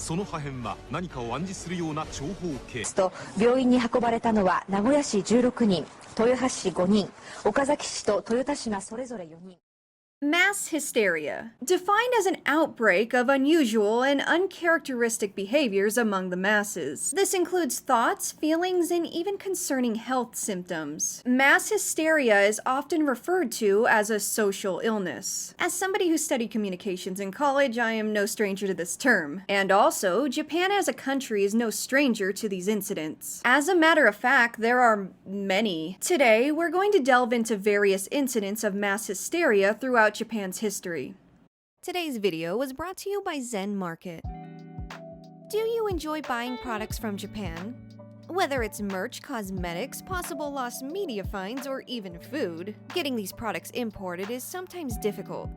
その破片は何かを暗示するような長方形。病院に運ばれたのは名古屋市16人、豊橋市5人、岡崎市と豊田市がそれぞれ4人。Mass hysteria, defined as an outbreak of unusual and uncharacteristic behaviors among the masses. This includes thoughts, feelings, and even concerning health symptoms. Mass hysteria is often referred to as a social illness. As somebody who studied communications in college, I am no stranger to this term. And also, Japan as a country is no stranger to these incidents. As a matter of fact, there are many. Today, we're going to delve into various incidents of mass hysteria throughout Japan's history. Today's video was brought to you by Zen Market. Do you enjoy buying products from Japan? Whether it's merch, cosmetics, possible lost media finds, or even food, getting these products imported is sometimes difficult.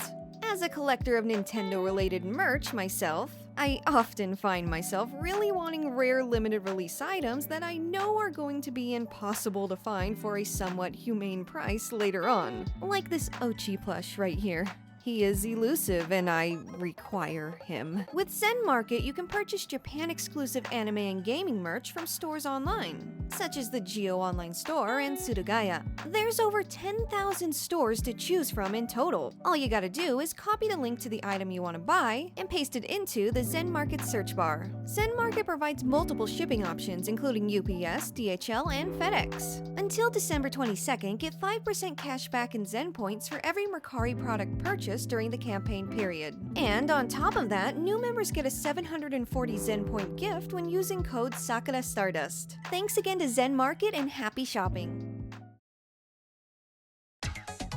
As a collector of Nintendo-related merch myself, I often find myself really wanting rare limited release items that I know are going to be impossible to find for a somewhat humane price later on. Like this Ochi plush right here. He is elusive and I require him. With Zen Market, you can purchase Japan-exclusive anime and gaming merch from stores online, such as the Geo Online Store and Surugaya. There's over 10,000 stores to choose from in total. All you gotta do is copy the link to the item you want to buy and paste it into the Zen Market search bar. Zen Market provides multiple shipping options, including UPS, DHL, and FedEx. Until December 22nd, get 5% cash back in Zen points for every Mercari product purchase during the campaign period. And on top of that, new members get a 740 Zen point gift when using code Sakura Stardust. Thanks again to Zen Market and happy shopping!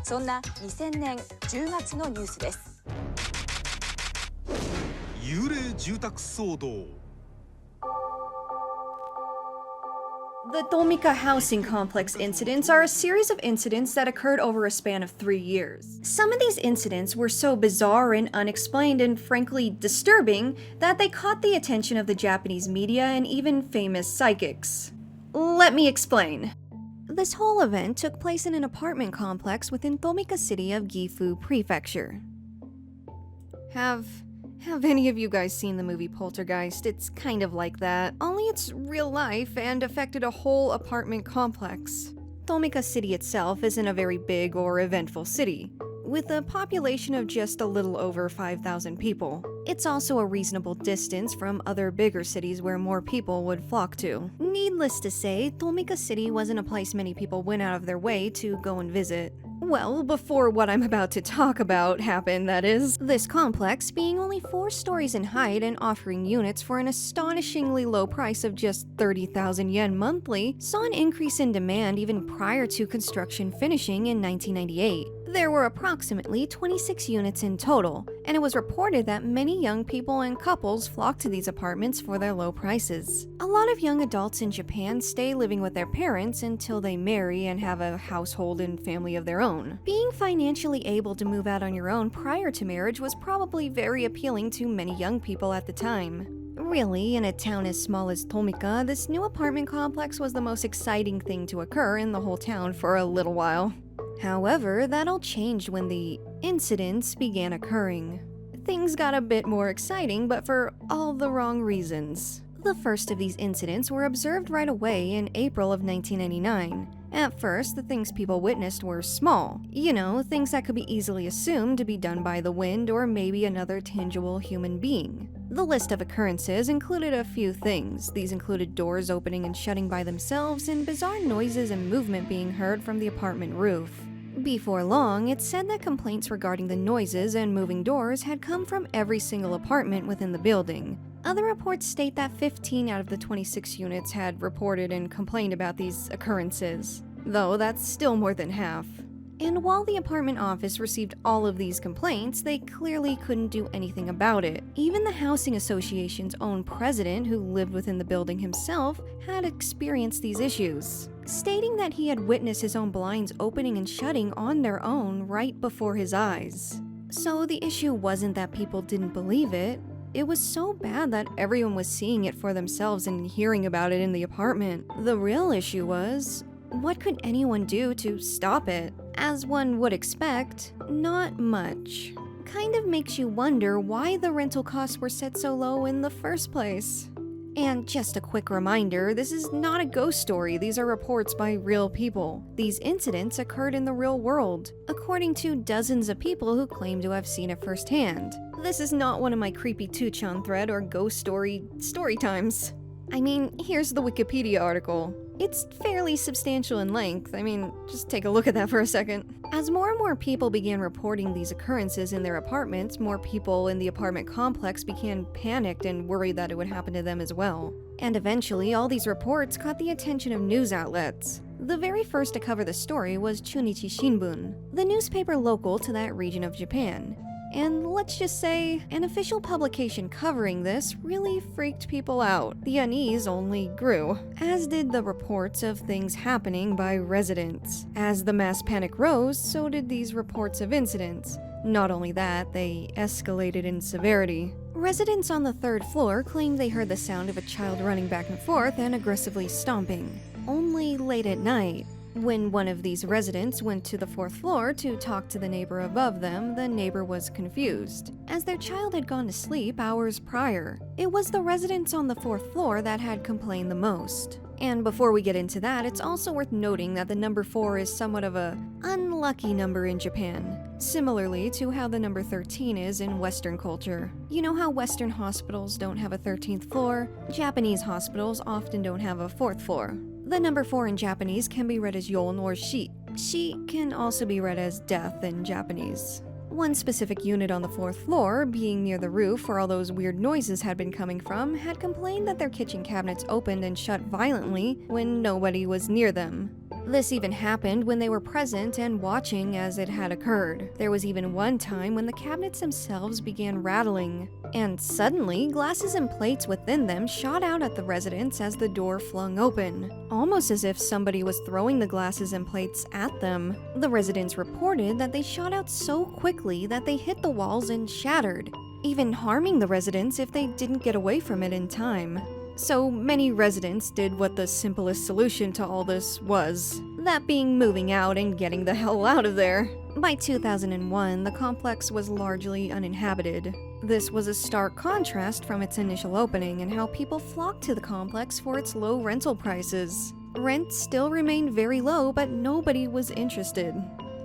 そんな2000年10月のニュースです。幽霊住宅騒動。The Tomika housing complex incidents are a series of incidents that occurred over a span of 3 years. Some of these incidents were so bizarre and unexplained and frankly disturbing that they caught the attention of the Japanese media and even famous psychics. Let me explain. This whole event took place in an apartment complex within Tomika city of Gifu Prefecture. Have any of you guys seen the movie Poltergeist? It's kind of like that, only it's real life and affected a whole apartment complex. Tomika city itself isn't a very big or eventful city, with a population of just a little over 5,000 people. It's also a reasonable distance from other bigger cities where more people would flock to. Needless to say, Tomika city wasn't a place many people went out of their way to go and visit. Well, before what I'm about to talk about happened, that is. This complex, being only 4 stories in height and offering units for an astonishingly low price of just 30,000 yen monthly, saw an increase in demand even prior to construction finishing in 1998. There were approximately 26 units in total, and it was reported that many young people and couples flocked to these apartments for their low prices. A lot of young adults in Japan stay living with their parents until they marry and have a household and family of their own. Being financially able to move out on your own prior to marriage was probably very appealing to many young people at the time. Really, in a town as small as Tomika, this new apartment complex was the most exciting thing to occur in the whole town for a little while. However, that all changed when the incidents began occurring. Things got a bit more exciting, but for all the wrong reasons. The first of these incidents were observed right away in April of 1999. At first, the things people witnessed were small. You know, things that could be easily assumed to be done by the wind or maybe another tangible human being. The list of occurrences included a few things. These included doors opening and shutting by themselves and bizarre noises and movement being heard from the apartment roof. Before long, it's said that complaints regarding the noises and moving doors had come from every single apartment within the building. Other reports state that 15 out of the 26 units had reported and complained about these occurrences, though that's still more than half. And while the apartment office received all of these complaints, they clearly couldn't do anything about it. Even the housing association's own president, who lived within the building himself, had experienced these issues, stating that he had witnessed his own blinds opening and shutting on their own right before his eyes. So the issue wasn't that people didn't believe it. It was so bad that everyone was seeing it for themselves and hearing about it in the apartment. The real issue was, what could anyone do to stop it? As one would expect, not much. kind of makes you wonder why the rental costs were set so low in the first place. And just a quick reminder, this is not a ghost story, these are reports by real people. These incidents occurred in the real world, according to dozens of people who claim to have seen it firsthand. This is not one of my creepy 2chan thread or ghost story times. I mean, here's the Wikipedia article. It's fairly substantial in length. I mean, just take a look at that for a second. As more and more people began reporting these occurrences in their apartments, more people in the apartment complex became panicked and worried that it would happen to them as well. And eventually, all these reports caught the attention of news outlets. The very first to cover the story was Chunichi Shimbun, the newspaper local to that region of Japan. And let's just say, an official publication covering this really freaked people out. The unease only grew, as did the reports of things happening by residents. As the mass panic rose, so did these reports of incidents. Not only that, they escalated in severity. Residents on the third floor claimed they heard the sound of a child running back and forth and aggressively stomping. Only late at night. When one of these residents went to the fourth floor to talk to the neighbor above them, the neighbor was confused, as their child had gone to sleep hours prior. It was the residents on the fourth floor that had complained the most. And before we get into that, it's also worth noting that the number 4 is somewhat of a unlucky number in Japan, similarly to how the number 13 is in Western culture. You know how Western hospitals don't have a 13th floor? Japanese hospitals often don't have a 4th floor. The number 4 in Japanese can be read as yon or shi. Shi can also be read as death in Japanese. One specific unit on the 4th floor, being near the roof where all those weird noises had been coming from, had complained that their kitchen cabinets opened and shut violently when nobody was near them. This even happened when they were present and watching as it had occurred. There was even one time when the cabinets themselves began rattling, and suddenly glasses and plates within them shot out at the residents as the door flung open, almost as if somebody was throwing the glasses and plates at them. The residents reported that they shot out so quickly that they hit the walls and shattered, even harming the residents if they didn't get away from it in time. So many residents did what the simplest solution to all this was, that being moving out and getting the hell out of there. By 2001, the complex was largely uninhabited. This was a stark contrast from its initial opening and how people flocked to the complex for its low rental prices. Rent still remained very low, but nobody was interested.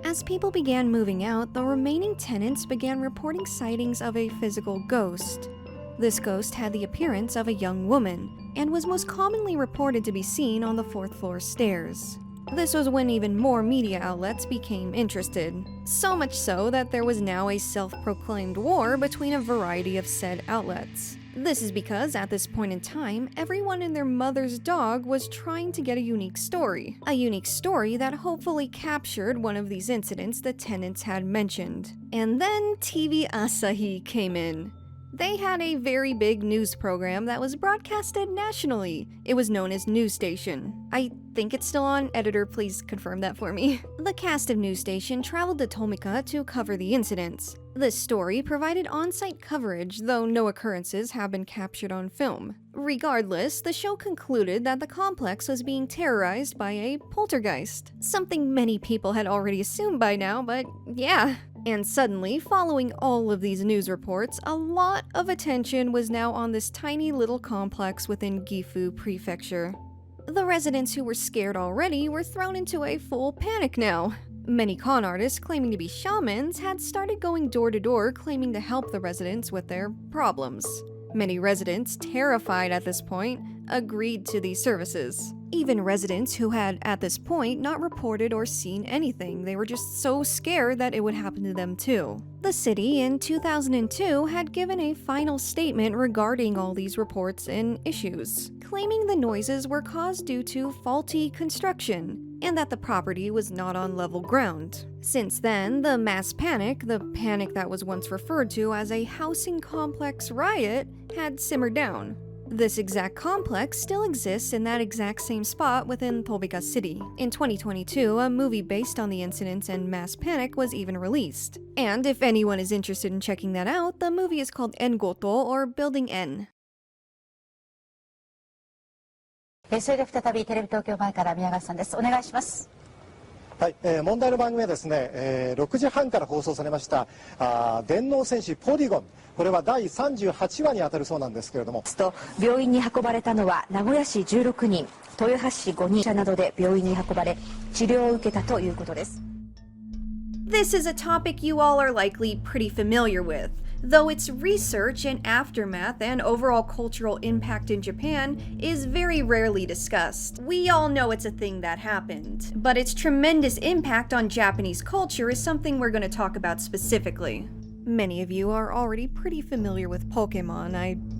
As people began moving out, the remaining tenants began reporting sightings of a physical ghost. This ghost had the appearance of a young woman, and was most commonly reported to be seen on the 4th floor stairs. This was when even more media outlets became interested, so much so that there was now a self-proclaimed war between a variety of said outlets. This is because, at this point in time, everyone and their mother's dog was trying to get a unique story that hopefully captured one of these incidents the tenants had mentioned. And then TV Asahi came in. They had a very big news program that was broadcasted nationally. It was known as News Station. I think it's still on. Editor, please confirm that for me. The cast of News Station traveled to Tomika to cover the incidents. This story provided on-site coverage, though no occurrences have been captured on film. Regardless, the show concluded that the complex was being terrorized by a poltergeist. Something many people had already assumed by now, but yeah. And suddenly, following all of these news reports, a lot of attention was now on this tiny little complex within Gifu Prefecture. The residents who were scared already were thrown into a full panic now. Many con artists claiming to be shamans had started going door to door claiming to help the residents with their problems. Many residents, terrified at this point, agreed to these services. Even residents who had, at this point, not reported or seen anything. They were just so scared that it would happen to them too. The city, in 2002, had given a final statement regarding all these reports and issues, claiming the noises were caused due to faulty construction, and that the property was not on level ground. Since then, the mass panic, the panic that was once referred to as a housing complex riot, had simmered down. This exact complex still exists in that exact same spot within Tomika City. In 2022, a movie based on the incidents and mass panic was even released. And if anyone is interested in checking that out, the movie is called Engoto, or Building N. それでは再びテレビ東京前から宮川さんです。お願いします。はい、問題の番組はですね、6時半から放送されました電脳戦士ポリゴン、これは第38話に当たるそうなんですけれども、病院に運ばれたのは名古屋市16人、豊橋市5人などで病院に運ばれ治療を受けたということです。 This is a topic you all are likely pretty familiar with, though its research and aftermath and overall cultural impact in Japan is very rarely discussed. We all know it's a thing that happened, but its tremendous impact on Japanese culture is something we're going to talk about specifically. Many of you are already pretty familiar with Pokemon.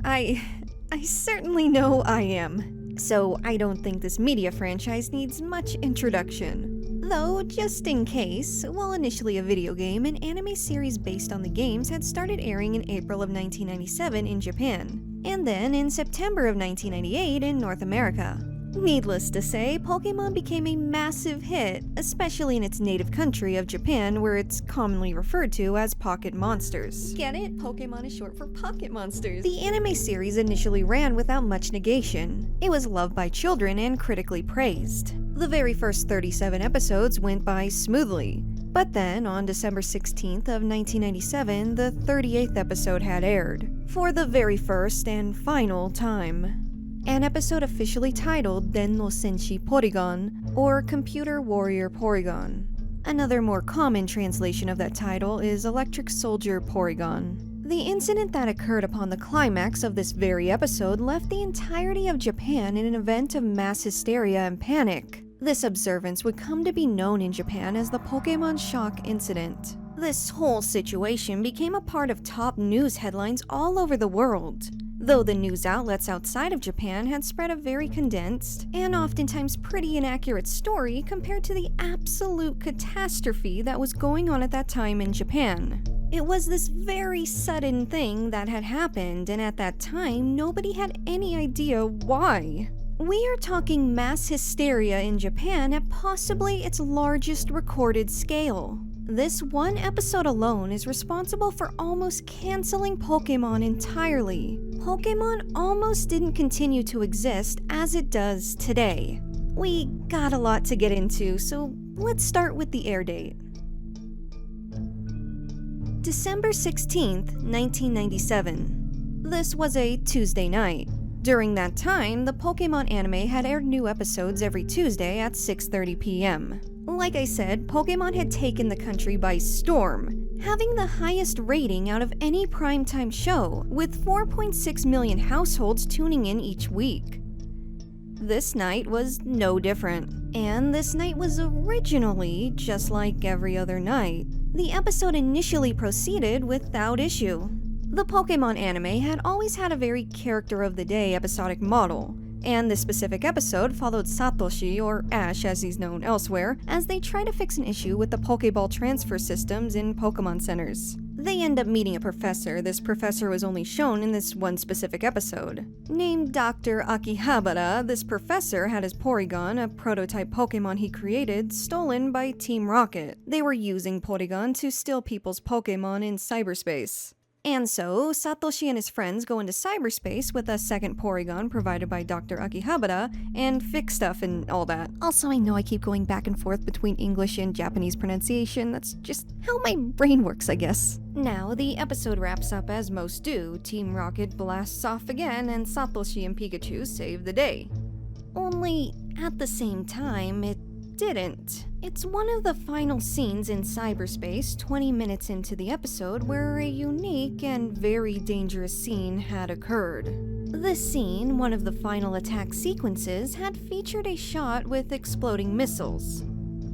I certainly know I am. So I don't think this media franchise needs much introduction. Though, just in case, while initially a video game, an anime series based on the games had started airing in April of 1997 in Japan, and then in September of 1998 in North America. Needless to say, Pokemon became a massive hit, especially in its native country of Japan, where it's commonly referred to as pocket monsters. Get it? Pokemon is short for pocket monsters. The anime series initially ran without much negation. It was loved by children and critically praised. The very first 37 episodes went by smoothly, but then on December 16th of 1997, the 38th episode had aired, for the very first and final time. An episode officially titled Den no Senshi Porygon, or Computer Warrior Porygon. Another more common translation of that title is Electric Soldier Porygon. The incident that occurred upon the climax of this very episode left the entirety of Japan in an event of mass hysteria and panic. This observance would come to be known in Japan as the Pokemon Shock Incident. This whole situation became a part of top news headlines all over the world, though the news outlets outside of Japan had spread a very condensed and oftentimes pretty inaccurate story compared to the absolute catastrophe that was going on at that time in Japan. It was this very sudden thing that had happened, and at that time, nobody had any idea why. We are talking mass hysteria in Japan at possibly its largest recorded scale. This one episode alone is responsible for almost canceling Pokemon entirely. Pokemon almost didn't continue to exist as it does today. We got a lot to get into, so let's start with the air date. December 16th, 1997. This was a Tuesday night. During that time, the Pokemon anime had aired new episodes every Tuesday at 6:30 p.m. Like I said, Pokemon had taken the country by storm, having the highest rating out of any primetime show, with 4.6 million households tuning in each week. This night was no different, and this night was originally just like every other night. The episode initially proceeded without issue. The Pokemon anime had always had a very character-of-the-day episodic model, and this specific episode followed Satoshi, or Ash as he's known elsewhere, as they try to fix an issue with the Pokeball transfer systems in Pokemon centers. They end up meeting a professor. This professor was only shown in this one specific episode. Named Dr. Akihabara, this professor had his Porygon, a prototype Pokemon he created, stolen by Team Rocket. They were using Porygon to steal people's Pokemon in cyberspace. And so, Satoshi and his friends go into cyberspace with a second Porygon provided by Dr. Akihabara and fix stuff and all that. Also, I know I keep going back and forth between English and Japanese pronunciation. That's just how my brain works, I guess. Now, the episode wraps up as most do. Team Rocket blasts off again, and Satoshi and Pikachu save the day. Only, at the same time, it didn't. It's one of the final scenes in cyberspace 20 minutes into the episode where a unique and very dangerous scene had occurred. This scene, one of the final attack sequences, had featured a shot with exploding missiles.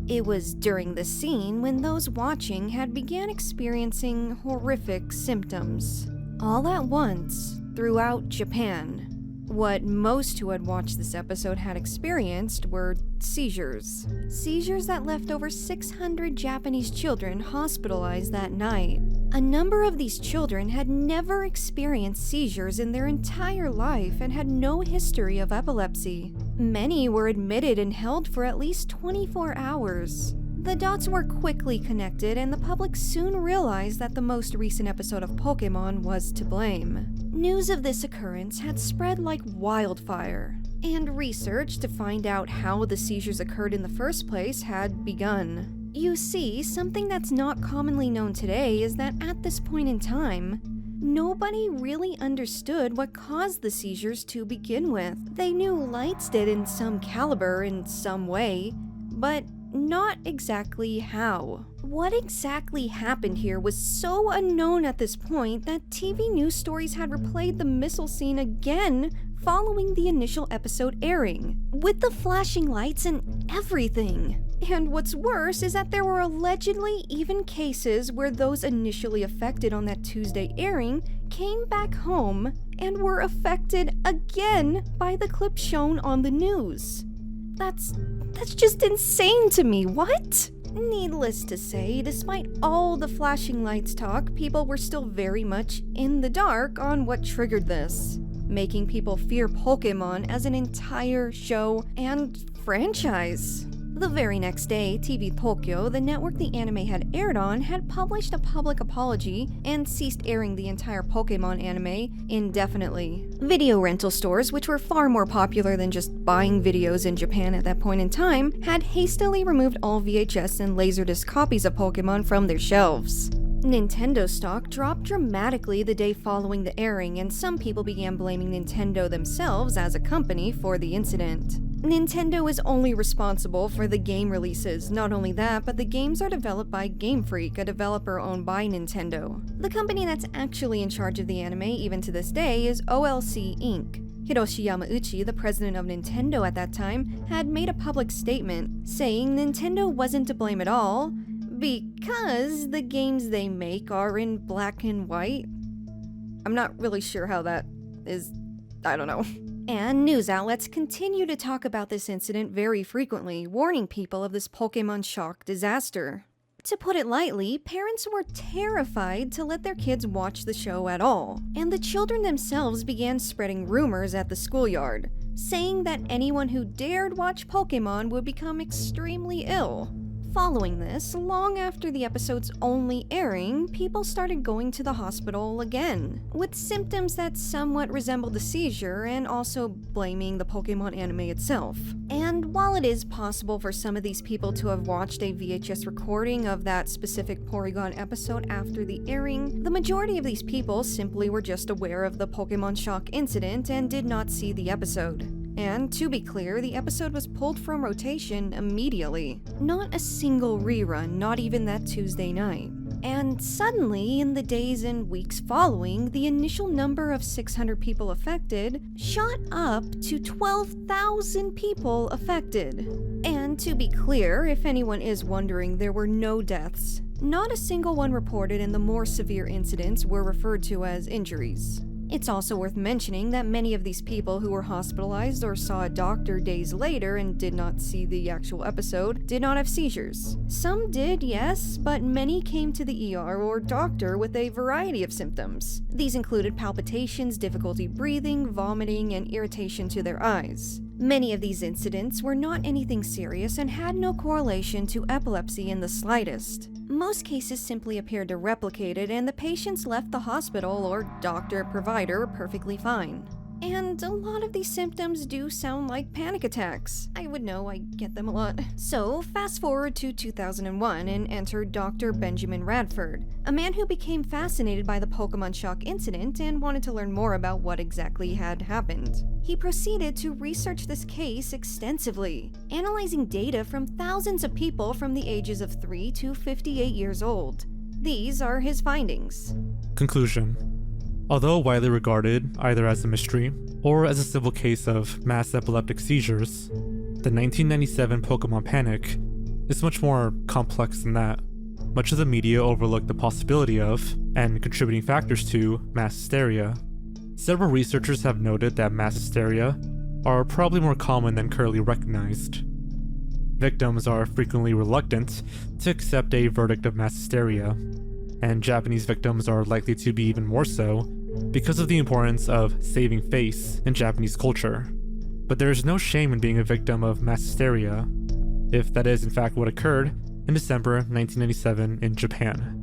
It was during this scene when those watching had began experiencing horrific symptoms. All at once, throughout Japan. What most who had watched this episode had experienced were seizures. Seizures that left over 600 Japanese children hospitalized that night. A number of these children had never experienced seizures in their entire life and had no history of epilepsy. Many were admitted and held for at least 24 hours. The dots were quickly connected, and the public soon realized that the most recent episode of Pokémon was to blame. News of this occurrence had spread like wildfire. and research to find out how the seizures occurred in the first place had begun. You see, something that's not commonly known today is that at this point in time, nobody really understood what caused the seizures to begin with. They knew lights did in some caliber in some way, but not exactly how. What exactly happened here was so unknown at this point that TV news stories had replayed the missile scene again following the initial episode airing, with the flashing lights and everything. And what's worse is that there were allegedly even cases where those initially affected on that Tuesday airing came back home and were affected again by the clip shown on the news. That's just insane to me, what? Needless to say, despite all the flashing lights talk, people were still very much in the dark on what triggered this, making people fear Pokémon as an entire show and franchise. The very next day, TV Tokyo, the network the anime had aired on, had published a public apology and ceased airing the entire Pokémon anime indefinitely. Video rental stores, which were far more popular than just buying videos in Japan at that point in time, had hastily removed all VHS and Laserdisc copies of Pokémon from their shelves. Nintendo stock dropped dramatically the day following the airing, and some people began blaming Nintendo themselves as a company for the incident. Nintendo is only responsible for the game releases. Not only that, but the games are developed by Game Freak, a developer owned by Nintendo. The company that's actually in charge of the anime, even to this day, is OLC Inc. Hiroshi Yamauchi, the president of Nintendo at that time, had made a public statement saying Nintendo wasn't to blame at all because the games they make are in black and white. I'm not really sure how that is. I don't know. And news outlets continue to talk about this incident very frequently, warning people of this Pokémon shock disaster. To put it lightly, parents were terrified to let their kids watch the show at all, and the children themselves began spreading rumors at the schoolyard, saying that anyone who dared watch Pokémon would become extremely ill. Following this, long after the episode's only airing, people started going to the hospital again, with symptoms that somewhat resembled a seizure and also blaming the Pokémon anime itself. And while it is possible for some of these people to have watched a VHS recording of that specific Porygon episode after the airing, the majority of these people simply were just aware of the Pokémon shock incident and did not see the episode. And to be clear, the episode was pulled from rotation immediately. Not a single rerun, not even that Tuesday night. And suddenly, in the days and weeks following, the initial number of 600 people affected shot up to 12,000 people affected. And to be clear, if anyone is wondering, there were no deaths. Not a single one reported, and the more severe incidents were referred to as injuries. It's also worth mentioning that many of these people who were hospitalized or saw a doctor days later and did not see the actual episode did not have seizures. Some did, yes, but many came to the ER or doctor with a variety of symptoms. These included palpitations, difficulty breathing, vomiting, and irritation to their eyes. Many of these incidents were not anything serious and had no correlation to epilepsy in the slightest. Most cases simply appeared to replicate it, and the patients left the hospital or doctor-provider perfectly fine. And a lot of these symptoms do sound like panic attacks. I would know, I get them a lot. So, fast forward to 2001 and enter Dr. Benjamin Radford, a man who became fascinated by the Pokemon shock incident and wanted to learn more about what exactly had happened. He proceeded to research this case extensively, analyzing data from thousands of people from the ages of 3 to 58 years old. These are his findings. Conclusion. Although widely regarded either as a mystery or as a simple case of mass epileptic seizures, the 1997 Pokemon panic is much more complex than that. Much of the media overlooked the possibility of, and contributing factors to, mass hysteria. Several researchers have noted that mass hysteria are probably more common than currently recognized. Victims are frequently reluctant to accept a verdict of mass hysteria, and Japanese victims are likely to be even more so because of the importance of saving face in Japanese culture. But there is no shame in being a victim of mass hysteria, if that is in fact what occurred in December 1997 in Japan.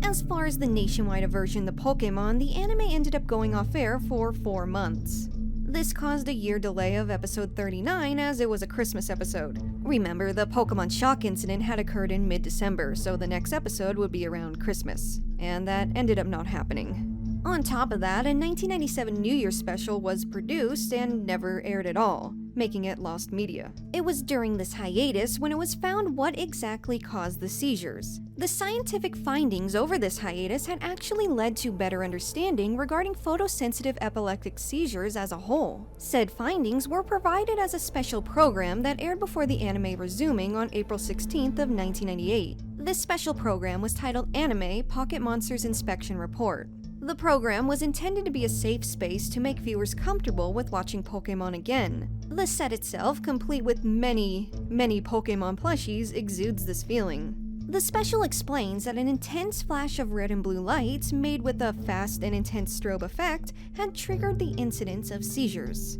As far as the nationwide aversion to Pokémon, the anime ended up going off air for 4 months. This caused a year delay of episode 39 as it was a Christmas episode. Remember, the Pokemon shock incident had occurred in mid-December, so the next episode would be around Christmas, and that ended up not happening. On top of that, a 1997 New Year's special was produced and never aired at all, making it lost media. It was during this hiatus when it was found what exactly caused the seizures. The scientific findings over this hiatus had actually led to better understanding regarding photosensitive epileptic seizures as a whole. Said findings were provided as a special program that aired before the anime resuming on April 16th of 1998. This special program was titled Anime Pocket Monsters Inspection Report. The program was intended to be a safe space to make viewers comfortable with watching Pokemon again. The set itself, complete with many Pokemon plushies, exudes this feeling. The special explains that an intense flash of red and blue lights, made with a fast and intense strobe effect, had triggered the incidence of seizures.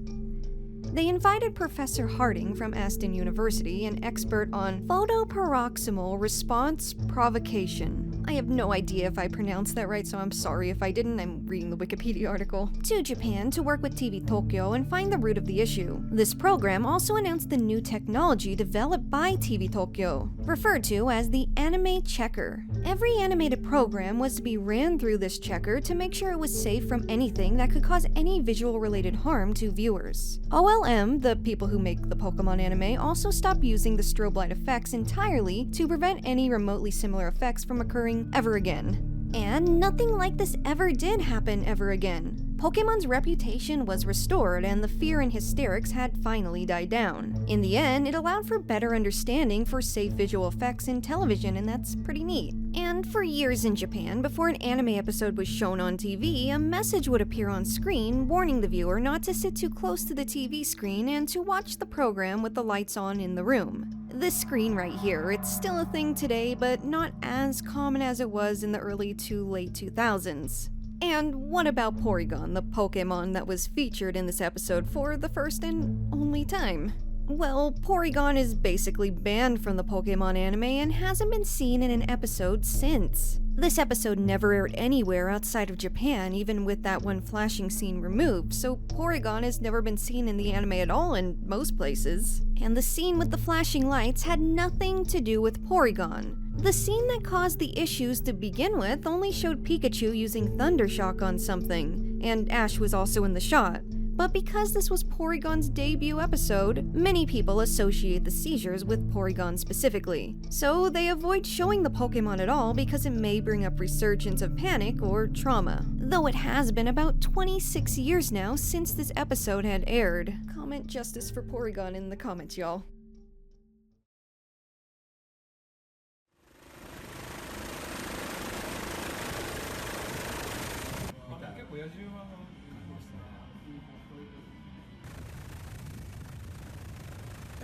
They invited Professor Harding from Aston University, an expert on photoparoxysmal response provocation. I have no idea if I pronounced that right, so I'm sorry if I didn't. I'm reading the Wikipedia article. To Japan to work with TV Tokyo and find the root of the issue. This program also announced the new technology developed by TV Tokyo, referred to as the Anime Checker. Every animated program was to be ran through this checker to make sure it was safe from anything that could cause any visual-related harm to viewers. OLM, the people who make the Pokemon anime, also stopped using the strobe light effects entirely to prevent any remotely similar effects from occurring ever again. And nothing like this ever did happen ever again. Pokemon's reputation was restored and the fear and hysterics had finally died down. In the end, it allowed for better understanding for safe visual effects in television, and that's pretty neat. And for years in Japan, before an anime episode was shown on TV, a message would appear on screen warning the viewer not to sit too close to the TV screen and to watch the program with the lights on in the room. This screen right here, it's still a thing today, but not as common as it was in the early to late 2000s. And what about Porygon, the Pokemon that was featured in this episode for the first and only time? Well, Porygon is basically banned from the Pokemon anime and hasn't been seen in an episode since. This episode never aired anywhere outside of Japan, even with that one flashing scene removed, so Porygon has never been seen in the anime at all in most places. And the scene with the flashing lights had nothing to do with Porygon. The scene that caused the issues to begin with only showed Pikachu using Thundershock on something, and Ash was also in the shot. But because this was Porygon's debut episode, many people associate the seizures with Porygon specifically. So they avoid showing the Pokemon at all because it may bring up resurgence of panic or trauma. Though it has been about 26 years now since this episode had aired. Comment justice for Porygon in the comments, y'all.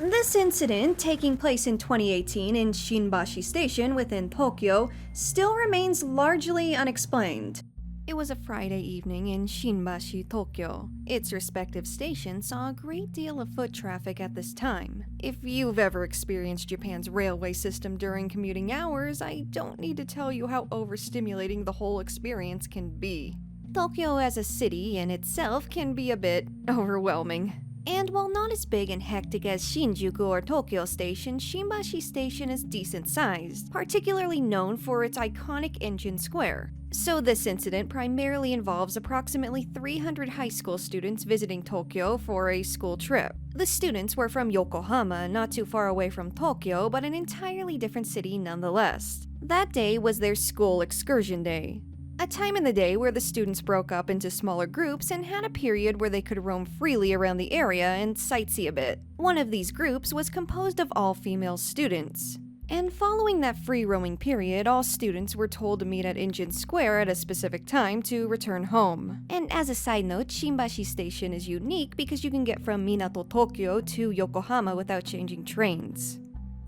This incident, taking place in 2018 in Shimbashi Station within Tokyo, still remains largely unexplained. It was a Friday evening in Shimbashi, Tokyo. Its respective station saw a great deal of foot traffic at this time. If you've ever experienced Japan's railway system during commuting hours, I don't need to tell you how overstimulating the whole experience can be. Tokyo as a city in itself can be a bit overwhelming. And while not as big and hectic as Shinjuku or Tokyo Station, Shimbashi Station is decent sized, particularly known for its iconic engine square. So this incident primarily involves approximately 300 high school students visiting Tokyo for a school trip. The students were from Yokohama, not too far away from Tokyo, but an entirely different city nonetheless. That day was their school excursion day. A time in the day where the students broke up into smaller groups and had a period where they could roam freely around the area and sightsee a bit. One of these groups was composed of all female students. And following that free roaming period, all students were told to meet at Engine Square at a specific time to return home. And as a side note, Shimbashi Station is unique because you can get from Minato, Tokyo to Yokohama without changing trains.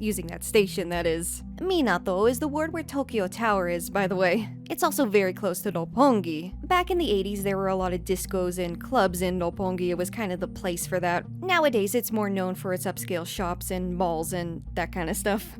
Using that station, that is. Minato is the word where Tokyo Tower is, by the way. It's also very close to Roppongi. Back in the 80s, there were a lot of discos and clubs in Roppongi. It was kind of the place for that. Nowadays, it's more known for its upscale shops and malls and that kind of stuff.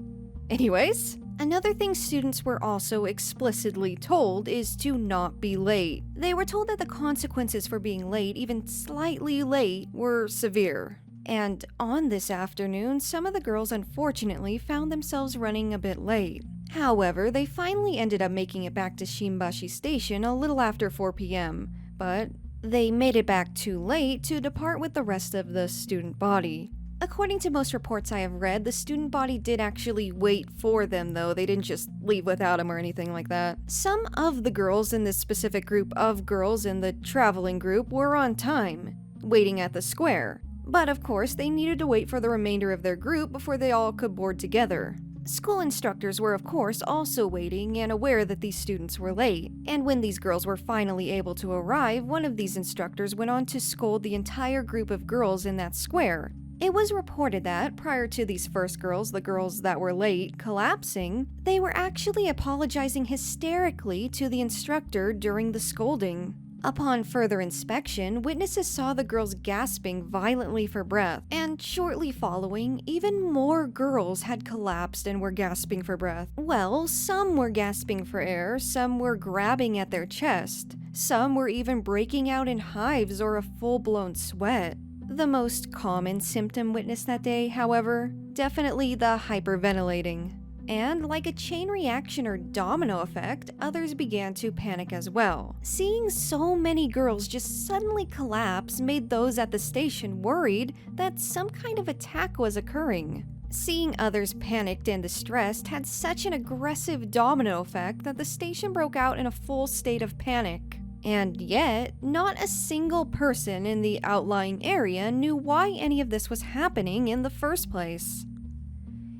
Anyways, Another thing students were also explicitly told is to not be late. They were told that the consequences for being late, even slightly late, were severe. And on this afternoon, some of the girls unfortunately found themselves running a bit late. However, they finally ended up making it back to Shimbashi Station a little after 4 p.m., but they made it back too late to depart with the rest of the student body. According to most reports I have read, the student body did actually wait for them, though. They didn't just leave without them or anything like that. Some of the girls in this specific group of girls in the traveling group were on time, waiting at the square. But of course, they needed to wait for the remainder of their group before they all could board together. School instructors were of course also waiting and aware that these students were late, and when these girls were finally able to arrive, one of these instructors went on to scold the entire group of girls in that square. It was reported that, prior to these first girls, the girls that were late, collapsing, they were actually apologizing hysterically to the instructor during the scolding. Upon further inspection, witnesses saw the girls gasping violently for breath, and shortly following, even more girls had collapsed and were gasping for breath. Well, some were gasping for air, some were grabbing at their chest, some were even breaking out in hives or a full-blown sweat. The most common symptom witnessed that day, however, definitely the hyperventilating. And like a chain reaction or domino effect, others began to panic as well. Seeing so many girls just suddenly collapse made those at the station worried that some kind of attack was occurring. Seeing others panicked and distressed had such an aggressive domino effect that the station broke out in a full state of panic. And yet, not a single person in the outlying area knew why any of this was happening in the first place.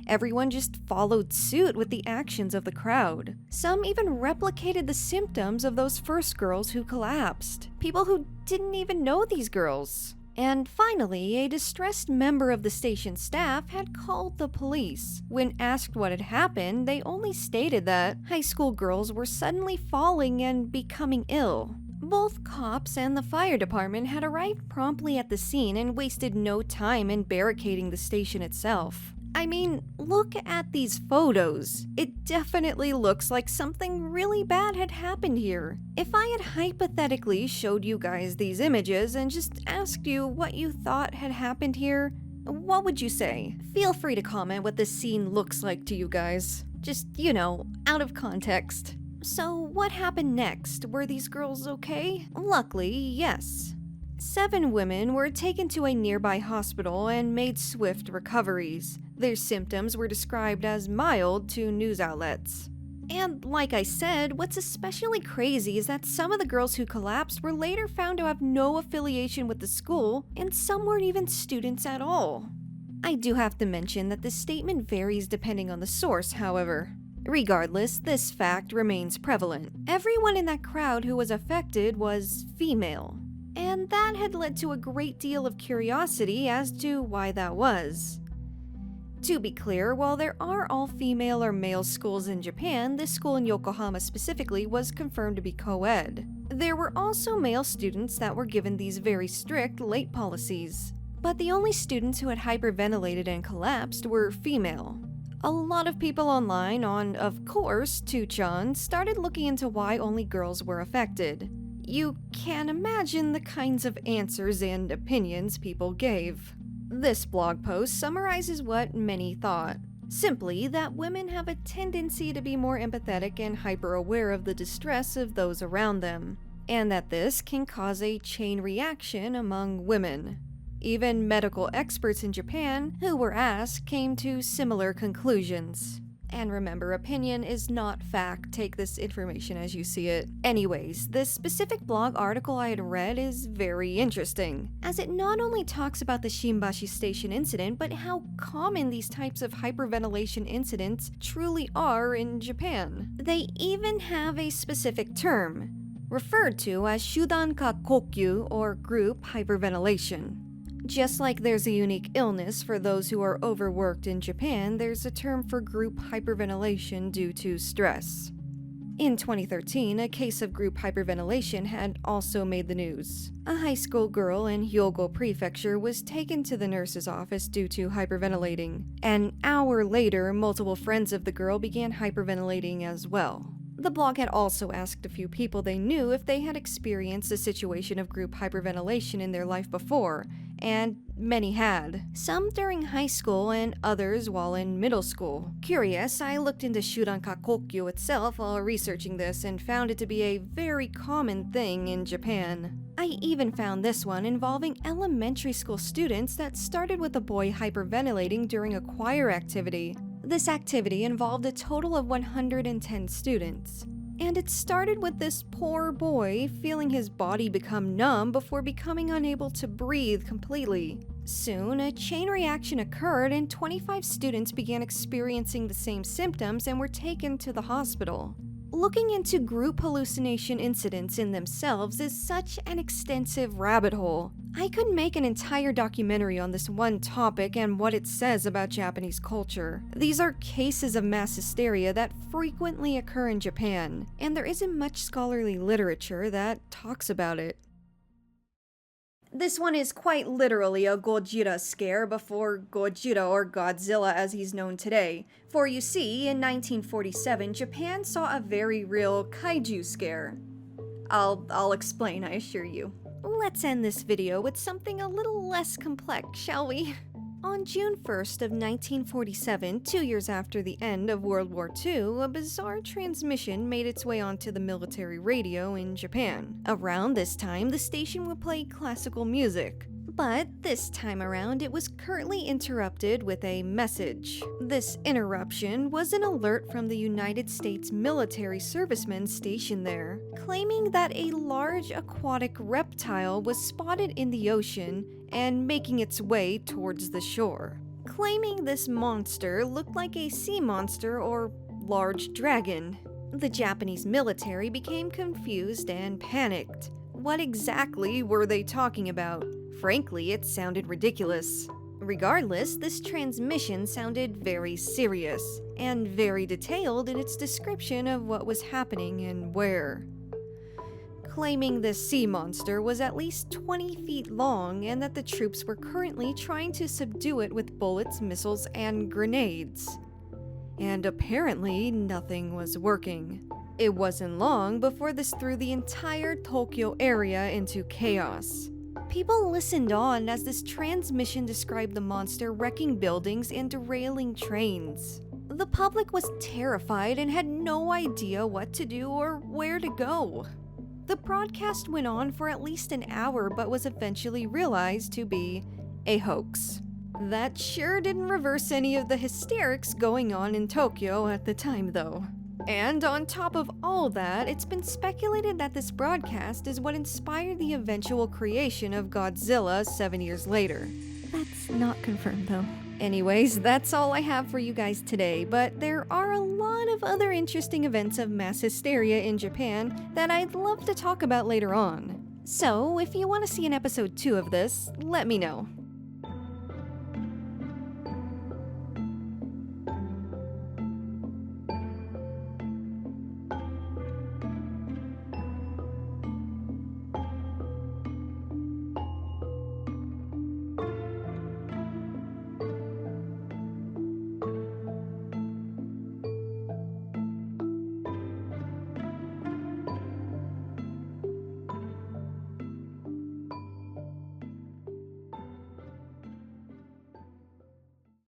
Everyone just followed suit with the actions of the crowd. Some even replicated the symptoms of those first girls who collapsed. People who didn't even know these girls. And finally, a distressed member of the station staff had called the police. When asked what had happened, they only stated that high school girls were suddenly falling and becoming ill. Both cops and the fire department had arrived promptly at the scene and wasted no time in barricading the station itself. I mean, look at these photos. It definitely looks like something really bad had happened here. If I had hypothetically showed you guys these images and just asked you what you thought had happened here, what would you say? Feel free to comment what this scene looks like to you guys. Just, out of context. So what happened next? Were these girls okay? Luckily, yes. 7 women were taken to a nearby hospital and made swift recoveries. Their symptoms were described as mild to news outlets. And like I said, what's especially crazy is that some of the girls who collapsed were later found to have no affiliation with the school, and some weren't even students at all. I do have to mention that this statement varies depending on the source, however. Regardless, this fact remains prevalent. Everyone in that crowd who was affected was female. And that had led to a great deal of curiosity as to why that was. To be clear, while there are all female or male schools in Japan, this school in Yokohama specifically was confirmed to be co-ed. There were also male students that were given these very strict late policies. But the only students who had hyperventilated and collapsed were female. A lot of people online on, of course, 2chan started looking into why only girls were affected. You can imagine the kinds of answers and opinions people gave. This blog post summarizes what many thought. Simply that women have a tendency to be more empathetic and hyper-aware of the distress of those around them, and that this can cause a chain reaction among women. Even medical experts in Japan who were asked came to similar conclusions. And remember, opinion is not fact. Take this information as you see it. Anyways, this specific blog article I had read is very interesting, as it not only talks about the Shimbashi Station incident, but how common these types of hyperventilation incidents truly are in Japan. They even have a specific term, referred to as Shudanka Kokyu, or group hyperventilation. Just like there's a unique illness for those who are overworked in Japan, there's a term for group hyperventilation due to stress. In 2013, a case of group hyperventilation had also made the news. A high school girl in Hyogo Prefecture was taken to the nurse's office due to hyperventilating. An hour later, multiple friends of the girl began hyperventilating as well. The blog had also asked a few people they knew if they had experienced a situation of group hyperventilation in their life before, and many had. Some during high school and others while in middle school. Curious, I looked into Shuranka-kokyu itself while researching this and found it to be a very common thing in Japan. I even found this one involving elementary school students that started with a boy hyperventilating during a choir activity. This activity involved a total of 110 students. And it started with this poor boy feeling his body become numb before becoming unable to breathe completely. Soon, a chain reaction occurred and 25 students began experiencing the same symptoms and were taken to the hospital. Looking into group hallucination incidents in themselves is such an extensive rabbit hole. I could make an entire documentary on this one topic and what it says about Japanese culture. These are cases of mass hysteria that frequently occur in Japan, and there isn't much scholarly literature that talks about it. This one is quite literally a Gojira scare before Gojira, or Godzilla as he's known today. For you see, in 1947, Japan saw a very real Kaiju scare. I'll explain, I assure you. Let's end this video with something a little less complex, shall we? On June 1st of 1947, 2 years after the end of World War II, a bizarre transmission made its way onto the military radio in Japan. Around this time, the station would play classical music. But this time around, it was currently interrupted with a message. This interruption was an alert from the United States military servicemen stationed there, claiming that a large aquatic reptile was spotted in the ocean and making its way towards the shore. Claiming this monster looked like a sea monster or large dragon. The Japanese military became confused and panicked. What exactly were they talking about? Frankly, it sounded ridiculous. Regardless, this transmission sounded very serious, and very detailed in its description of what was happening and where. Claiming this sea monster was at least 20 feet long and that the troops were currently trying to subdue it with bullets, missiles, and grenades. And apparently, nothing was working. It wasn't long before this threw the entire Tokyo area into chaos. People listened on as this transmission described the monster wrecking buildings and derailing trains. The public was terrified and had no idea what to do or where to go. The broadcast went on for at least an hour but was eventually realized to be a hoax. That sure didn't reverse any of the hysterics going on in Tokyo at the time, though. And on top of all that, it's been speculated that this broadcast is what inspired the eventual creation of Godzilla 7 years later. That's not confirmed, though. Anyways, that's all I have for you guys today, but there are a lot of other interesting events of mass hysteria in Japan that I'd love to talk about later on. So, if you want to see an episode 2 of this, let me know.